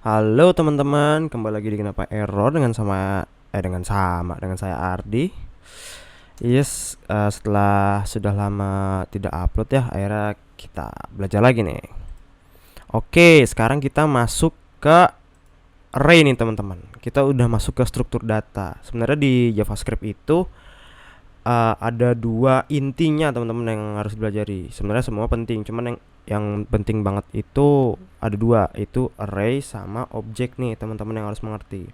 Halo teman-teman, kembali lagi di Kenapa Error dengan saya Ardi. Setelah sudah lama tidak upload ya, akhirnya kita belajar lagi nih. Oke, sekarang kita masuk ke array nih teman-teman. Kita udah masuk ke struktur data. Sebenarnya di JavaScript itu ada dua intinya teman-teman yang harus dipelajari. Sebenarnya semua penting, cuman yang penting banget itu ada dua, itu array sama objek nih teman-teman yang harus mengerti.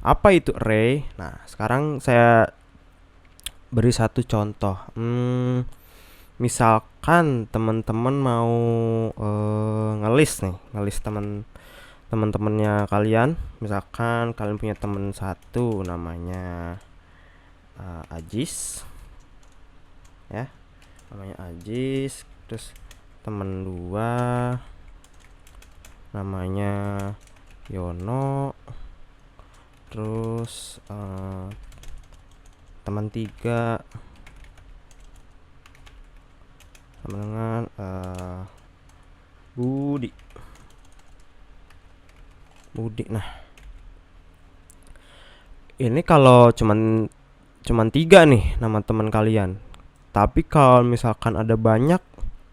Apa itu array? Nah, sekarang saya beri satu contoh. Misalkan teman-teman mau ngelis nih, ngelis teman-temannya kalian. Misalkan kalian punya teman satu namanya Ajis, ya, namanya Ajis. Terus teman dua namanya Yono. Terus teman tiga sama dengan Budi. Nah, ini kalau cuman tiga nih nama teman kalian. Tapi kalau misalkan ada banyak,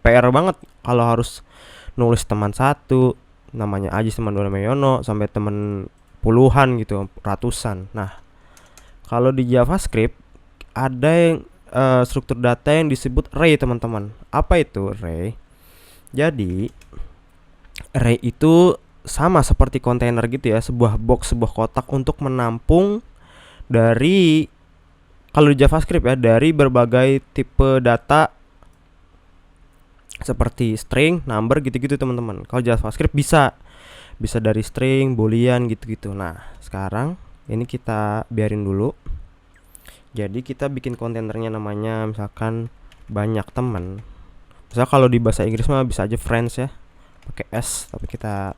PR banget kalau harus nulis teman satu namanya Ajis, teman dua namanya Yono, sampai teman puluhan gitu, ratusan. Nah, kalau di JavaScript ada yang struktur data yang disebut array teman-teman. Apa itu array? Jadi array itu sama seperti kontainer gitu ya, sebuah box, sebuah kotak untuk menampung dari, kalau di JavaScript ya, dari berbagai tipe data seperti string, number gitu-gitu teman-teman. Kalau JavaScript bisa dari string, boolean gitu-gitu. Nah, sekarang ini kita biarin dulu. Jadi kita bikin kontainernya namanya misalkan banyak teman. Misal kalau di bahasa Inggris mah bisa aja friends ya, pakai S, tapi kita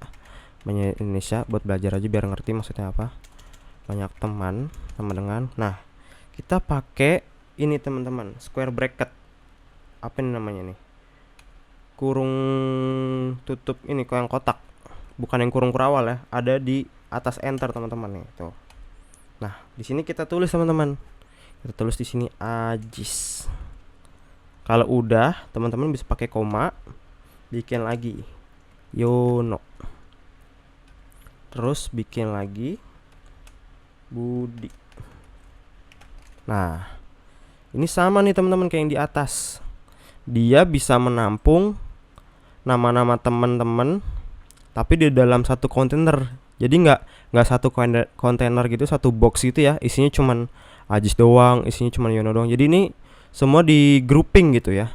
bahasa Indonesia buat belajar aja biar ngerti maksudnya apa. Banyak teman sama dengan. Nah, kita pakai ini teman-teman, square bracket. Apa ini namanya nih? Kurung tutup ini kok yang kotak. Bukan yang kurung kurawal ya, ada di atas enter teman-teman nih, tuh. Nah, di sini kita tulis teman-teman. Kita tulis di sini Ajis. Kalau udah, teman-teman bisa pakai koma, bikin lagi Yono. Terus bikin lagi Budi. Nah, ini sama nih teman-teman kayak yang di atas. Dia bisa menampung nama-nama teman-teman tapi di dalam satu kontainer. Jadi nggak satu kontainer gitu, satu box gitu ya, isinya cuman Ajis doang, isinya cuman Yono doang. Jadi ini semua di grouping gitu ya,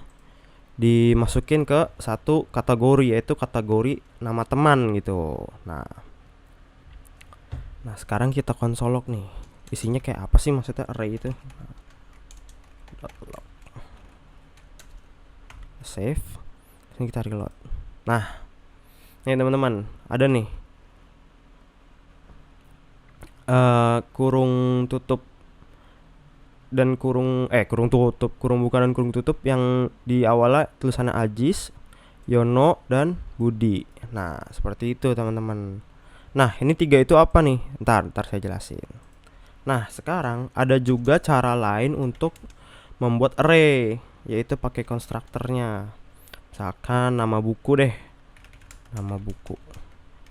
dimasukin ke satu kategori, yaitu kategori nama teman gitu. Nah sekarang kita konsolok nih, isinya kayak apa sih maksudnya array itu. Save, ini kita reload. Nah, nih teman-teman, ada nih kurung tutup dan kurung tutup, kurung buka dan kurung tutup yang di awalnya tulisannya Ajis, Yono, dan Budi. Nah, seperti itu teman-teman. Nah, ini tiga itu apa nih? Ntar saya jelasin. Nah, sekarang ada juga cara lain untuk membuat array, yaitu pakai konstruktornya. Misalkan nama buku deh. Nama buku.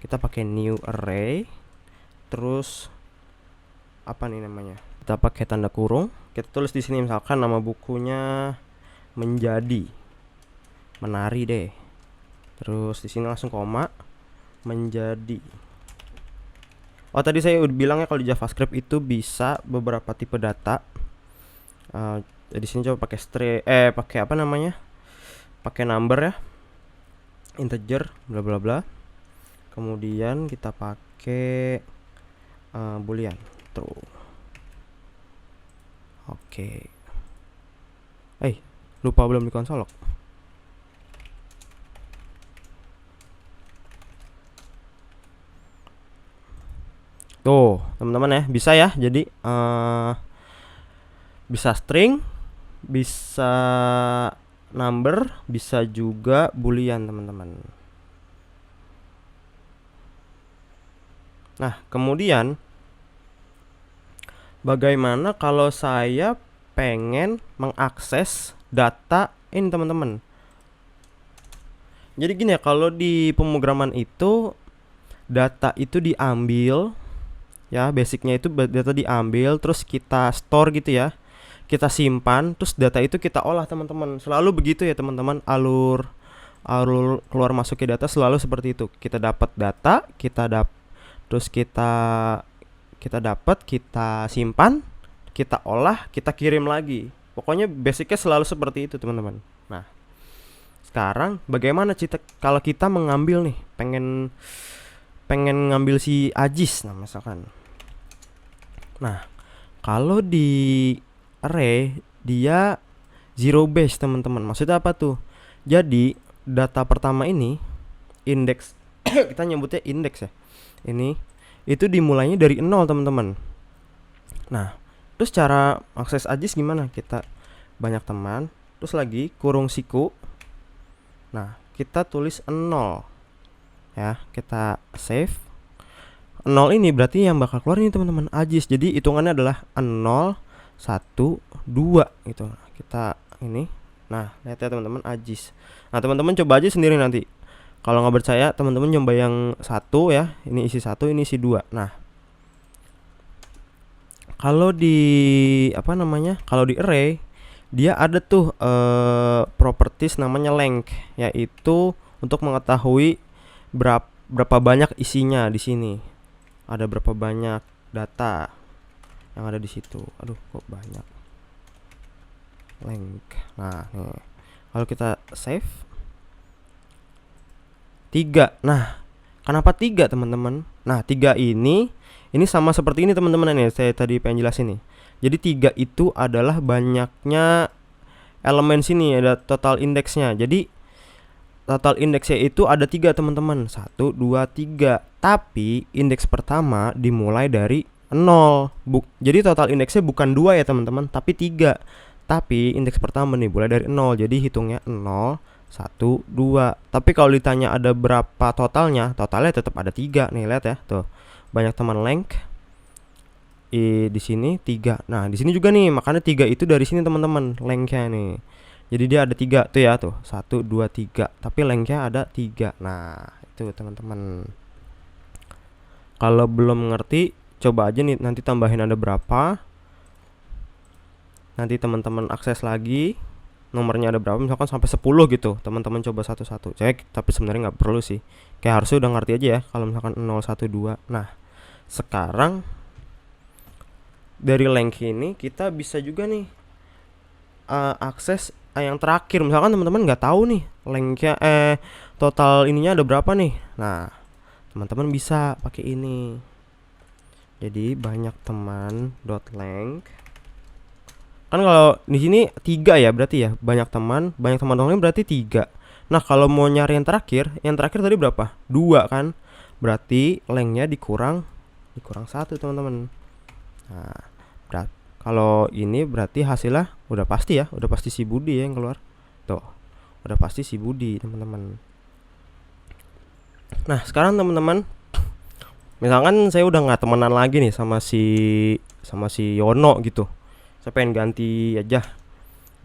Kita pakai new array. Terus apa nih namanya? Kita pakai tanda kurung. Kita tulis di sini misalkan nama bukunya Menjadi. Menari deh. Terus di sini langsung koma, Menjadi. Oh, tadi saya udah bilang ya kalau di JavaScript itu bisa beberapa tipe data. Di sini coba pakai pakai apa namanya? Pakai number ya. Integer bla bla bla. Kemudian kita pakai boolean. Tuh. Oke. Lupa belum dikonsolok. Tuh, teman-teman ya, bisa ya. Jadi bisa string, bisa number, bisa juga boolean, teman-teman. Nah, kemudian bagaimana kalau saya pengen mengakses data ini teman-teman. Jadi gini ya, kalau di pemrograman itu data itu diambil ya, basicnya itu data diambil terus kita store gitu ya, kita simpan, terus data itu kita olah teman-teman. Selalu begitu ya teman-teman, alur keluar masuknya data selalu seperti itu. Kita dapat data, terus kita dapat, kita simpan, kita olah, kita kirim lagi. Pokoknya basicnya selalu seperti itu teman-teman. Nah, sekarang bagaimana kalau kita mengambil nih, pengen ngambil si Ajis, nah misalkan. Nah, kalau di array dia zero base teman-teman. Maksudnya apa tuh? Jadi data pertama ini indeks kita nyebutnya indeks ya. Ini itu dimulainya dari 0 teman-teman. Nah, terus cara akses Ajis gimana? Kita banyak teman, terus lagi kurung siku. Nah, kita tulis 0. Ya, kita save. 0 ini berarti yang bakal keluar ini teman-teman Ajis. Jadi hitungannya adalah 0 1 2 gitu. Kita ini. Nah, lihat ya teman-teman Ajis. Nah, teman-teman coba aja sendiri nanti. Kalau nggak percaya, teman-teman coba yang 1 ya. Ini isi 1, ini isi 2. Nah, kalau di Kalau di array dia ada tuh properties namanya length, yaitu untuk mengetahui berapa banyak isinya di sini. Ada berapa banyak data yang ada di situ. Aduh, kok banyak. Length. Nah, nih. Kalau kita save 3. Nah, kenapa 3 teman-teman? Nah, 3 ini sama seperti ini teman-teman nih, saya tadi pengen jelasin nih. Jadi 3 itu adalah banyaknya elemen sini, ada total indeksnya. Jadi total indeksnya itu ada 3 teman-teman, 1, 2, 3. Tapi indeks pertama dimulai dari 0. Jadi total indeksnya bukan 2 ya teman-teman, tapi 3. Tapi indeks pertama nih mulai dari 0. Jadi hitungnya 0, 1, 2. Tapi kalau ditanya ada berapa totalnya tetap ada 3 nih, lihat ya. Tuh. Banyak teman length. Di sini 3. Nah, di sini juga nih, makanya 3 itu dari sini teman-teman, lengthnya nih. Jadi dia ada 3 tuh ya, tuh 1, 2, 3. Tapi lengthnya ada 3. Nah, itu teman-teman. Kalau belum ngerti, coba aja nih nanti tambahin ada berapa. Nanti teman-teman akses lagi, nomornya ada berapa, misalkan sampai 10 gitu. Teman-teman coba satu-satu cek, tapi sebenarnya nggak perlu sih. Kayak harusnya udah ngerti aja ya kalau misalkan 0, 1, 2. Nah, sekarang dari length ini kita bisa juga nih akses yang terakhir. Misalkan teman-teman nggak tahu nih lengthnya total ininya ada berapa nih. Nah, teman-teman bisa pakai ini. Jadi banyak teman dot length. Kan kalau di sini 3 ya berarti ya, banyak teman dot length berarti 3. Nah, kalau mau nyari yang terakhir tadi berapa? 2 kan? Berarti lengthnya dikurang 1 teman-teman. Nah, kalau ini berarti hasilnya udah pasti ya, udah pasti si Budi ya yang keluar. Tuh, udah pasti si Budi teman-teman. Nah, sekarang teman-teman, misalkan saya udah nggak temenan lagi nih sama si Yono gitu. Saya pengen ganti aja,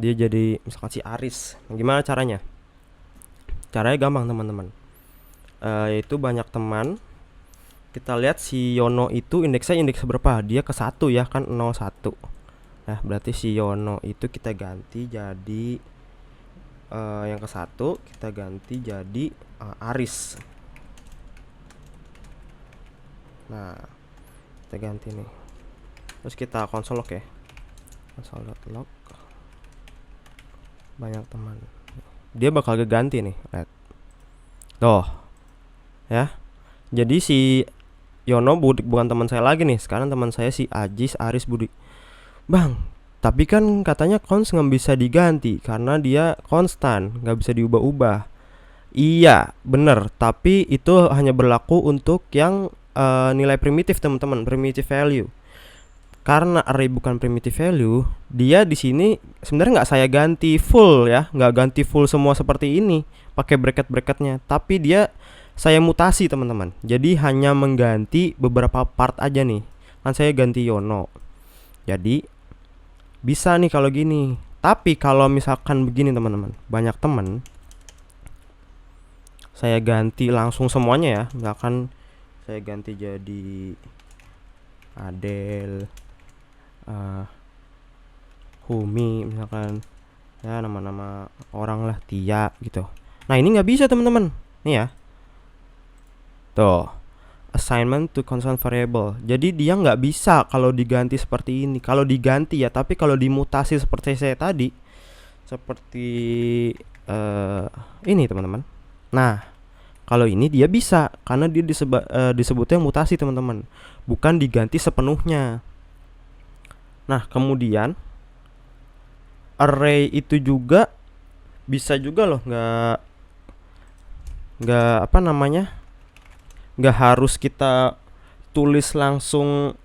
dia jadi misalkan si Aris. Nah, gimana caranya? Caranya gampang teman-teman. Yaitu banyak teman. Kita lihat si Yono itu indeks berapa? Dia ke 1 ya kan, 01. Nah, berarti si Yono itu kita ganti jadi yang ke 1 kita ganti jadi Aris. Nah, kita ganti nih. Terus kita console log ya. Console.log banyak teman. Dia bakal keganti nih, lihat. Tuh. Ya. Jadi si Yono bukan teman saya lagi nih. Sekarang teman saya si Ajis, Aris, Budi. Bang, tapi kan katanya cons nggak bisa diganti karena dia konstan, nggak bisa diubah-ubah. Iya, bener. Tapi itu hanya berlaku untuk yang nilai primitif teman-teman, primitive value. Karena array bukan primitive value, dia di sini sebenarnya nggak saya ganti full ya, nggak ganti full semua seperti ini pakai bracket-bracketnya. Tapi dia saya mutasi teman-teman. Jadi hanya mengganti beberapa part aja nih. Kan saya ganti Yono. Jadi bisa nih kalau gini. Tapi kalau misalkan begini teman-teman, banyak teman saya ganti langsung semuanya ya. Misalkan saya ganti jadi Adel, Humi misalkan, ya nama-nama orang lah, Tia gitu. Nah ini nggak bisa teman-teman. Nih ya, tuh, assignment to constant variable. Jadi dia nggak bisa kalau diganti seperti ini. Kalau diganti ya, tapi kalau dimutasi seperti saya tadi, seperti ini teman-teman. Nah, kalau ini dia bisa karena dia disebutnya mutasi teman-teman, bukan diganti sepenuhnya. Nah, kemudian array itu juga bisa juga loh, nggak apa namanya, nggak harus kita tulis langsung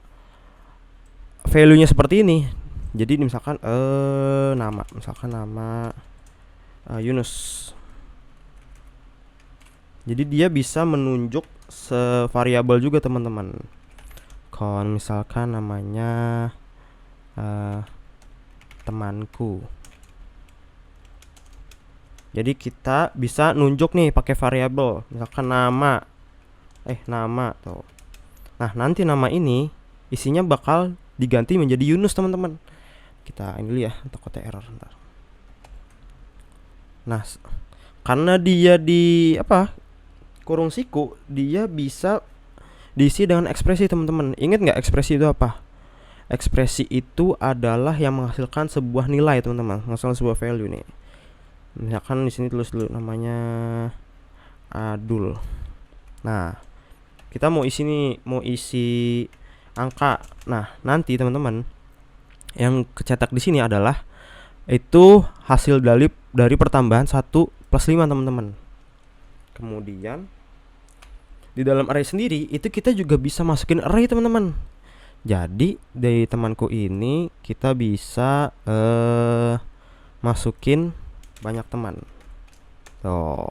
value-nya seperti ini. Jadi misalkan nama, misalkan nama Yunus. Jadi dia bisa menunjuk sevariabel juga teman-teman. Kalau misalkan namanya temanku. Jadi kita bisa nunjuk nih pakai variabel, misalkan nama tuh. Nah, nanti nama ini isinya bakal diganti menjadi Yunus teman-teman. Kita ini dulu ya, takutnya error ntar. Nah, karena dia di kurung siku, dia bisa diisi dengan ekspresi teman-teman. Ingat nggak ekspresi itu apa? Ekspresi itu adalah yang menghasilkan sebuah nilai teman-teman, menghasilkan sebuah value nih. Misalkan di sini tulis dulu namanya Adul. Nah, kita mau isi angka. Nah, nanti teman-teman yang kecetak di sini adalah itu hasil dari pertambahan 1 plus 5 teman-teman. Kemudian di dalam array sendiri itu kita juga bisa masukin array teman-teman. Jadi dari temanku ini kita bisa masukin banyak teman. Tuh,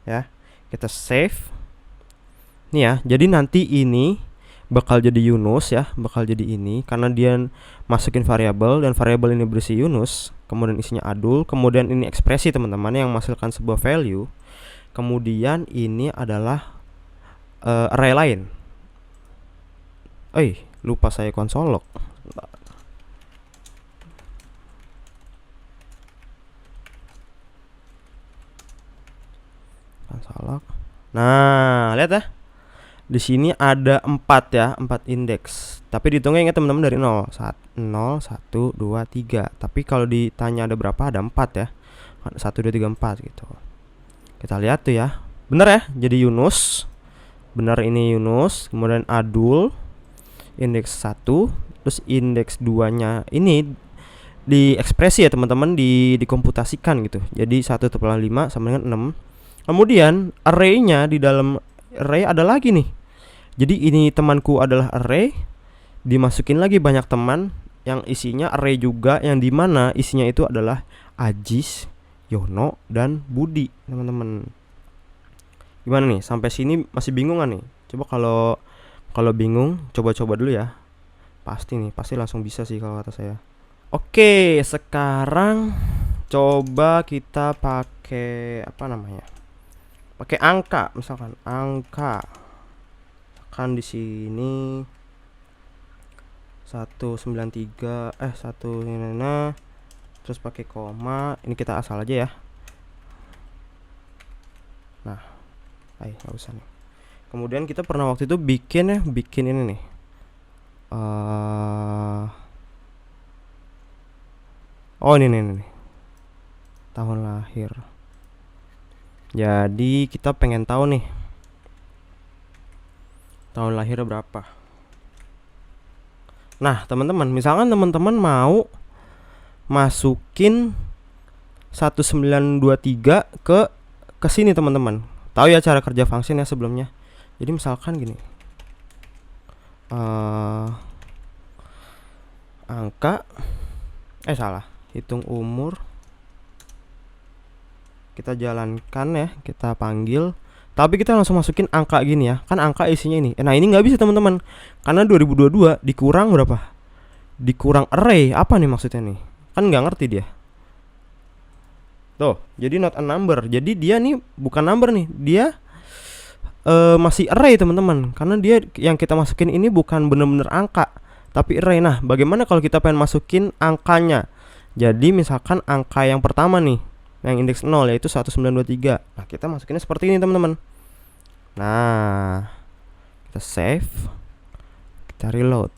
ya. Kita save. Nih ya, jadi nanti ini bakal jadi Yunus ya, bakal jadi ini karena dia masukin variabel dan variabel ini berisi Yunus, kemudian isinya Adul, kemudian ini ekspresi teman-teman yang menghasilkan sebuah value. Kemudian ini adalah array lain. Lupa saya konsol log. Nah, lihat ya. Di sini ada 4 ya, 4 indeks. Tapi dihitungnya ingat teman-teman dari 0, 1, 2, 3. Tapi kalau ditanya ada berapa, ada 4 ya. 1, 2, 3, 4 gitu. Kita lihat tuh ya. Bener ya, jadi Yunus. Bener ini Yunus, kemudian Adul indeks 1, terus indeks 2-nya ini di ekspresi ya teman-teman, dikomputasikan gitu. Jadi 1/5 sama dengan 6. Kemudian array-nya di dalam array ada lagi nih. Jadi ini temanku adalah array, dimasukin lagi banyak teman yang isinya array juga, yang dimana isinya itu adalah Ajis, Yono, dan Budi teman-teman. Gimana nih, sampai sini masih bingung kan nih? Coba kalau bingung, coba-coba dulu ya. Pasti langsung bisa sih kalau kata saya. Oke, sekarang coba kita pakai pakai angka, misalkan angka. Kan di sini 193 terus pakai koma. Ini kita asal aja ya. Nah, nggak usah nih. Kemudian kita pernah waktu itu bikin ini nih. Ini nih. Tahun lahir. Jadi kita pengen tahu nih tahun lahir berapa. Nah, teman-teman, misalkan teman-teman mau masukin 1923 ke sini teman-teman. Tahu ya cara kerja function ya sebelumnya. Jadi misalkan gini. Angka hitung umur. Kita jalankan ya, kita panggil Tapi kita langsung masukin angka gini ya. Kan angka isinya ini. Nah, ini nggak bisa teman-teman. Karena 2022 dikurang berapa? Dikurang array. Apa nih maksudnya nih? Kan nggak ngerti dia. Tuh, jadi not a number. Jadi dia nih bukan number nih. Dia masih array teman-teman. Karena dia yang kita masukin ini bukan bener-bener angka, tapi array. Nah, bagaimana kalau kita pengen masukin angkanya? Jadi misalkan angka yang pertama nih, yang indeks 0 yaitu 1923. Nah, kita masukinnya seperti ini teman-teman. Nah, kita save, kita reload.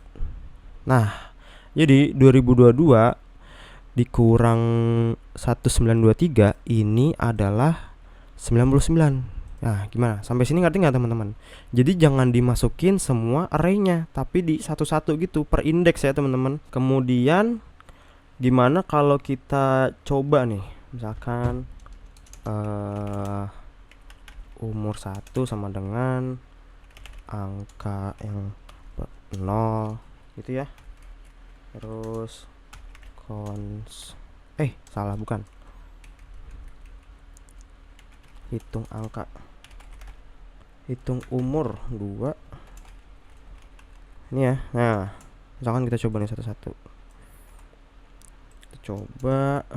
Nah, jadi 2022 dikurang 1923 ini adalah 99. Nah, gimana? Sampai sini ngerti nggak teman-teman? Jadi jangan dimasukin semua array-nya, tapi di satu-satu gitu per indeks ya teman-teman. Kemudian gimana kalau kita coba nih, misalkan umur 1 sama dengan angka yang 0 gitu ya. Terus salah bukan. Hitung angka. Hitung umur 2. Ini ya. Nah, misalkan kita coba nih satu-satu. Kita coba.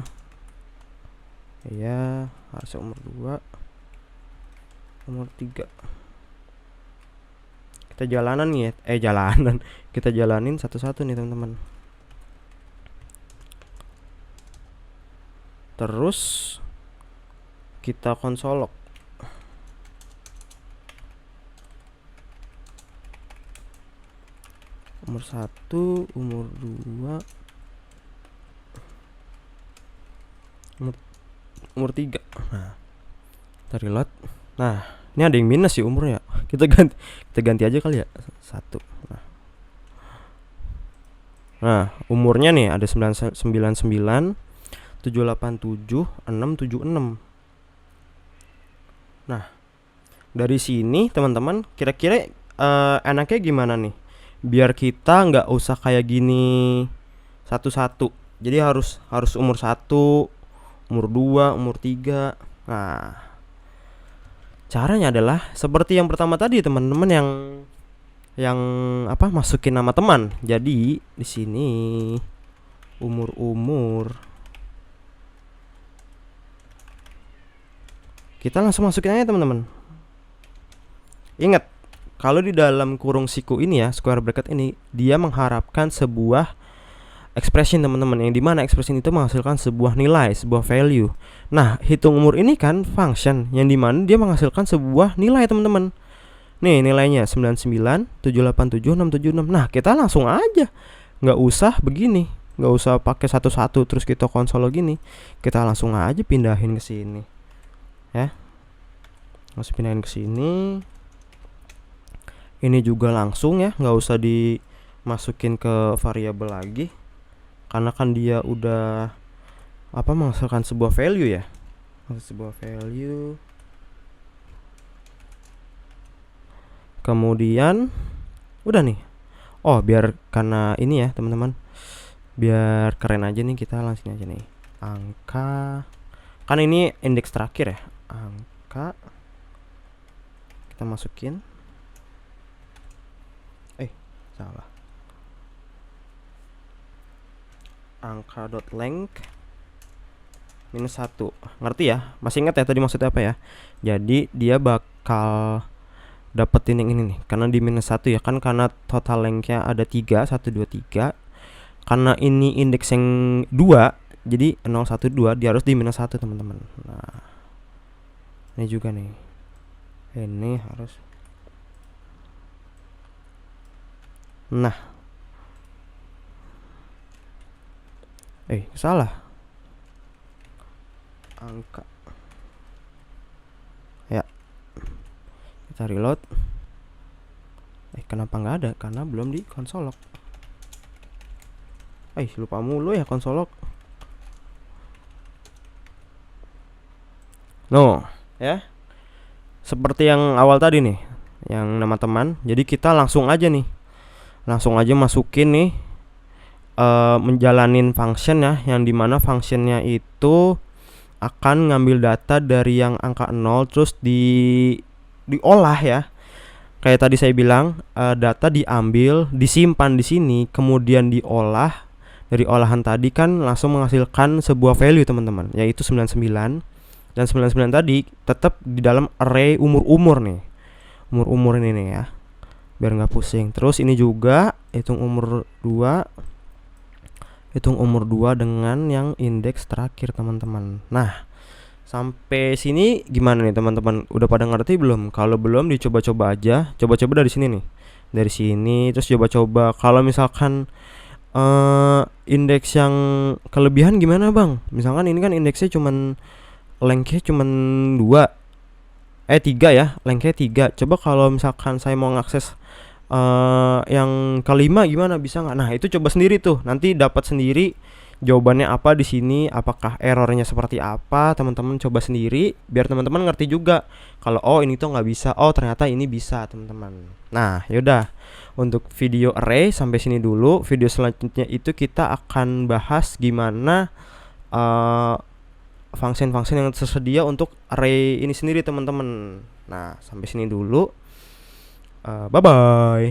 Ya, harusnya umur 2. Umur 3. Kita jalanan nih ya. Kita jalanin satu-satu nih teman-teman. Terus kita konsolok. Umur 1, umur 2, umur 3. Nah, kita reload. Nah, ini ada yang minus sih umurnya. Kita ganti aja kali ya. 1. Nah, umurnya nih ada 999, 787, 676. Nah, dari sini teman-teman kira-kira enaknya gimana nih? Biar kita nggak usah kayak gini satu-satu. Jadi harus umur 1, umur 2, umur 3. Nah, caranya adalah seperti yang pertama tadi teman-teman, yang masukin nama teman. Jadi di sini umur kita langsung masukin aja teman-teman. Ingat, kalau di dalam kurung siku ini ya, square bracket ini, dia mengharapkan sebuah expression teman-teman, yang dimana expression itu menghasilkan sebuah nilai, sebuah value. Nah, hitung umur ini kan function yang dimana dia menghasilkan sebuah nilai teman-teman. Nih nilainya 99, 787, 676. Nah, kita langsung aja, nggak usah begini, nggak usah pakai satu-satu terus kita konsol gini. Kita langsung aja pindahin ke sini. Ya, langsung pindahin ke sini. Ini juga langsung ya, nggak usah dimasukin ke variabel lagi, karena kan dia udah menghasilkan sebuah value ya, sebuah value. Kemudian udah nih. Oh, biar karena ini ya teman-teman, biar keren aja nih, kita langsung aja nih angka. Kan ini indeks terakhir ya, angka. Kita masukin. Salah. Angka dot length minus 1. Ngerti ya? Masih ingat ya tadi maksudnya apa ya? Jadi dia bakal dapetin yang ini nih, karena di minus 1 ya kan, karena total lengthnya ada 3, 1, 2, 3. Karena ini indeks yang 2, jadi 0, 1, 2, dia harus di minus 1 teman-teman. Nah, ini juga nih, ini harus. Nah, salah angka ya. Kita reload. Kenapa nggak ada? Karena belum di konsolok. Lupa mulu ya konsolok. No, ya. Seperti yang awal tadi nih, yang nama teman. Jadi kita langsung aja masukin nih, menjalanin function ya, yang dimana functionnya itu akan ngambil data dari yang angka 0 terus diolah ya. Kayak tadi saya bilang, data diambil, disimpan di sini, kemudian diolah. Dari olahan tadi kan langsung menghasilkan sebuah value teman-teman, yaitu 99. Dan 99 tadi tetap di dalam array umur-umur nih. Umur-umur ini nih ya. Biar nggak pusing. Terus ini juga hitung umur 2. Hitung umur 2 dengan yang indeks terakhir teman-teman. Nah, sampai sini gimana nih teman-teman? Udah pada ngerti belum? Kalau belum dicoba-coba aja. Coba-coba dari sini nih. Dari sini terus coba-coba. Kalau misalkan indeks yang kelebihan gimana bang? Misalkan ini kan indeksnya cuman lengknya cuman 3 ya, lengknya 3. Coba kalau misalkan saya mau ngakses yang kelima gimana, bisa nggak? Nah itu coba sendiri tuh, nanti dapat sendiri jawabannya apa di sini, apakah errornya seperti apa, teman-teman coba sendiri biar teman-teman ngerti juga kalau oh ini tuh nggak bisa, oh ternyata ini bisa teman-teman. Nah yaudah, untuk video array sampai sini dulu. Video selanjutnya itu kita akan bahas gimana function-function yang tersedia untuk array ini sendiri teman-teman. Nah sampai sini dulu, bye bye.